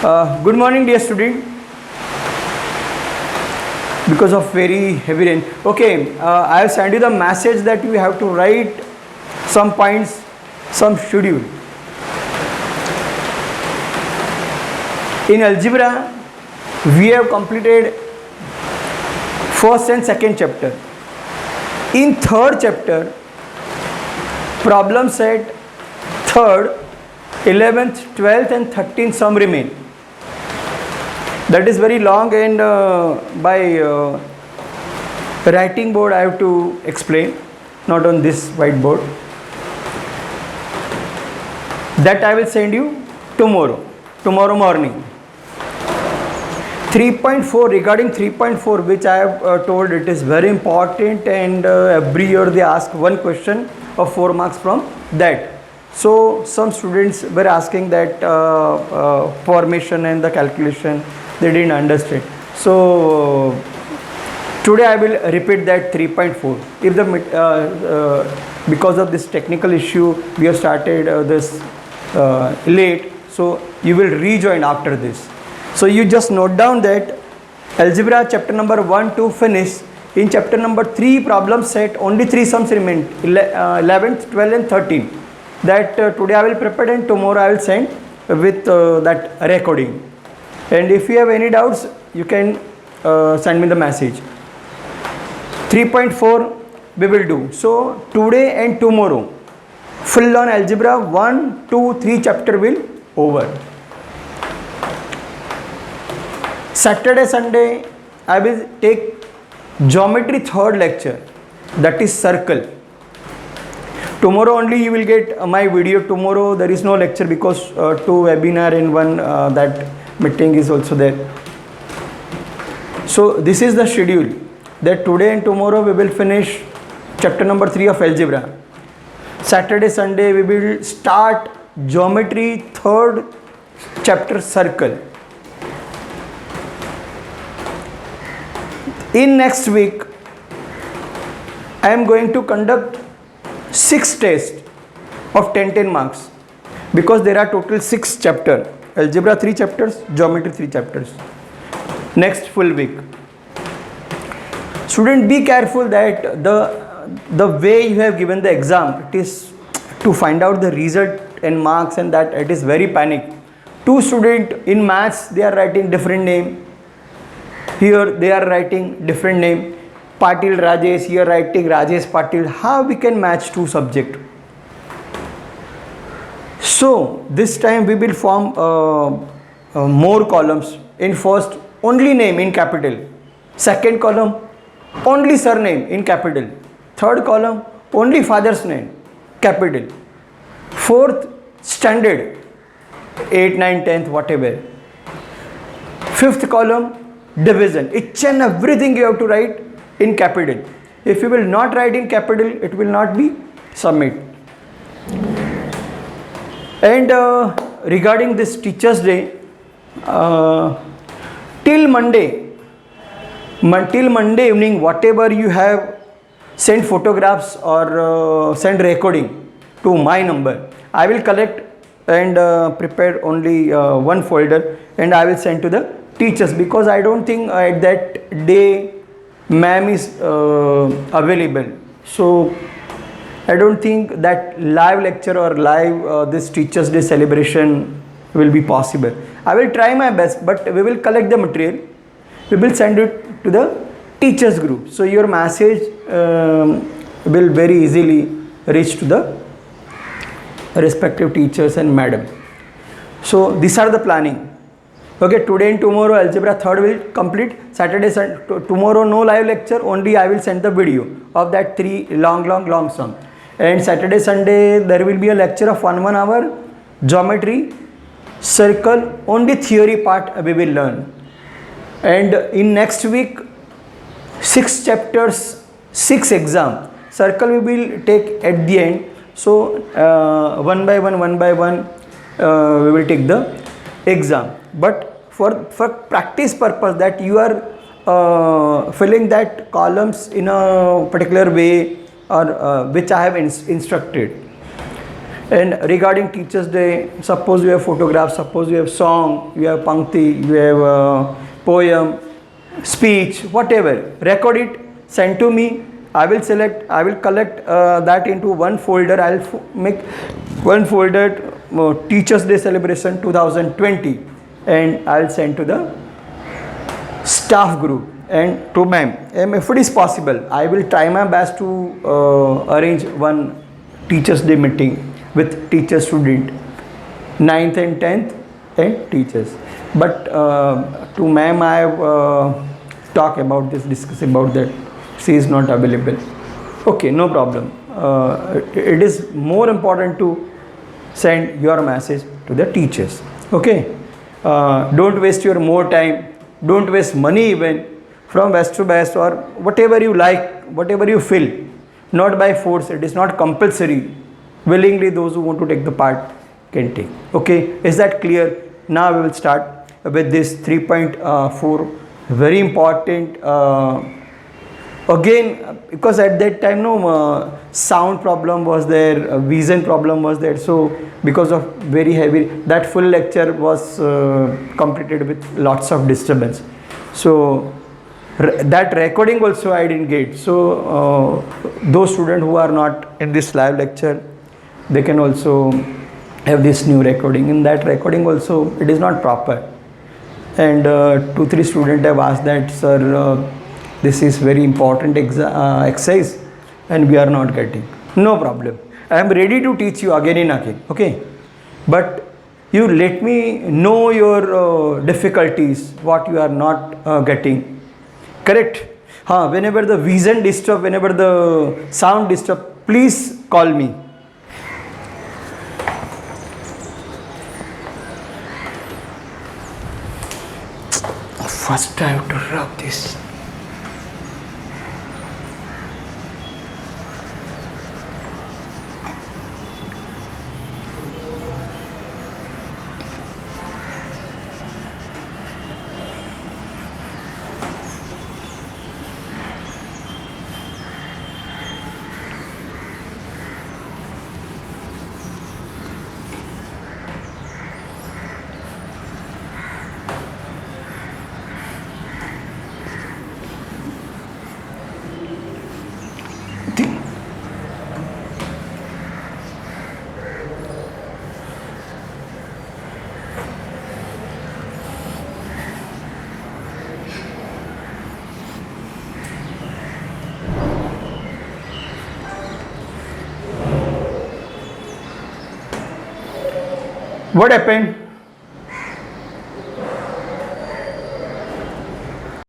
Good morning, dear student. Because of very heavy rain. Okay, I have sent you the message that you have to write some points, some schedule. In algebra, we have completed first and second chapter. In third chapter, problem set third, 11th, 12th and 13th some remain. That is very long, and by writing board I have to explain, not on this whiteboard. That I will send you tomorrow morning. 3.4, regarding 3.4, which I have told it is very important, and every year they ask one question of 4 marks from that. So some students were asking that formation and the calculation they didn't understand. So today I will repeat that 3.4. If the because of this technical issue we have started this late, so you will rejoin after this. So you just note down that algebra chapter number 1 to finish. In chapter number 3 problem set only 3 sums remain, 11th, 12th and 13th. That today I will prepare and tomorrow I will send with that recording. And if you have any doubts, you can send me the message. 3.4 we will do. So today and tomorrow full on algebra 1, 2, 3 chapter will over. Saturday, Sunday I will take geometry third lecture, that is circle. Tomorrow only you will get my video. Tomorrow there is no lecture because 2 webinar and 1 that meeting is also there. So this is the schedule, that today and tomorrow we will finish chapter number 3 of algebra. Saturday, Sunday we will start geometry third chapter circle. In next week I am going to conduct 6 tests of 10 marks, because there are total 6 chapters. Algebra 3 chapters, geometry 3 chapters. Next full week. Student, be careful that the way you have given the exam, it is to find out the result and marks, and that it is very panic. 2 students in maths, they are writing different name. Here they are writing different name. Patil Rajesh, here writing Rajesh Patil. How we can match 2 subjects? So this time we will form more columns. In first, only name in capital. Second column, only surname in capital. Third column, only father's name, capital. Fourth, standard, 8, 9, 10th, whatever. Fifth column, division. Each and everything you have to write in capital. If you will not write in capital, it will not be submit. And regarding this Teachers' Day, till Monday evening, whatever you have sent photographs or send recording to my number, I will collect and prepare only one folder, and I will send to the teachers, because I don't think at that day ma'am is available. So I don't think that live lecture or live this Teachers' Day celebration will be possible. I will try my best, but we will collect the material. We will send it to the teachers group. So your message will very easily reach to the respective teachers and madam. So these are the planning. Okay, today and tomorrow algebra third will complete. Saturday, tomorrow no live lecture, only I will send the video of that 3 long sum. And Saturday, Sunday there will be a lecture of 1 hour, geometry, circle, only theory part we will learn. And in next week 6 chapters, 6 exam. Circle we will take at the end. So one by one we will take the exam. But for practice purpose, that you are filling that columns in a particular way, or which I have instructed. And regarding Teachers Day, suppose you have photographs, suppose you have song, you have pankti, you have poem, speech, whatever, record it, send to me. I will select, I will collect that into one folder. I will make one folder, Teachers Day celebration 2020, and I will send to the staff group and to ma'am. And if it is possible, I will try my best to arrange one Teachers Day meeting with teacher student, 9th and 10th and teachers. But to ma'am I have talked about this, discuss about that. She is not available. Okay, no problem. It is more important to send your message to the teachers. Okay, don't waste your more time, don't waste money even, from best to best or whatever you like, whatever you feel, not by force. It is not compulsory. Willingly those who want to take the part can take. Okay, is that clear? Now we will start with this 3.4, very important. Again, because at that time no sound problem was there, vision problem was there, so because of very heavy, that full lecture was completed with lots of disturbance. So that recording also I didn't get. So those students who are not in this live lecture, they can also have this new recording. In that recording also it is not proper, and 2-3 students have asked that, sir, this is very important exercise and we are not getting. No problem, I am ready to teach you again and again. Okay, but you let me know your difficulties, what you are not getting. Correct? Whenever the vision disturb, whenever the sound disturb, please call me. First I have to rub this. What happened?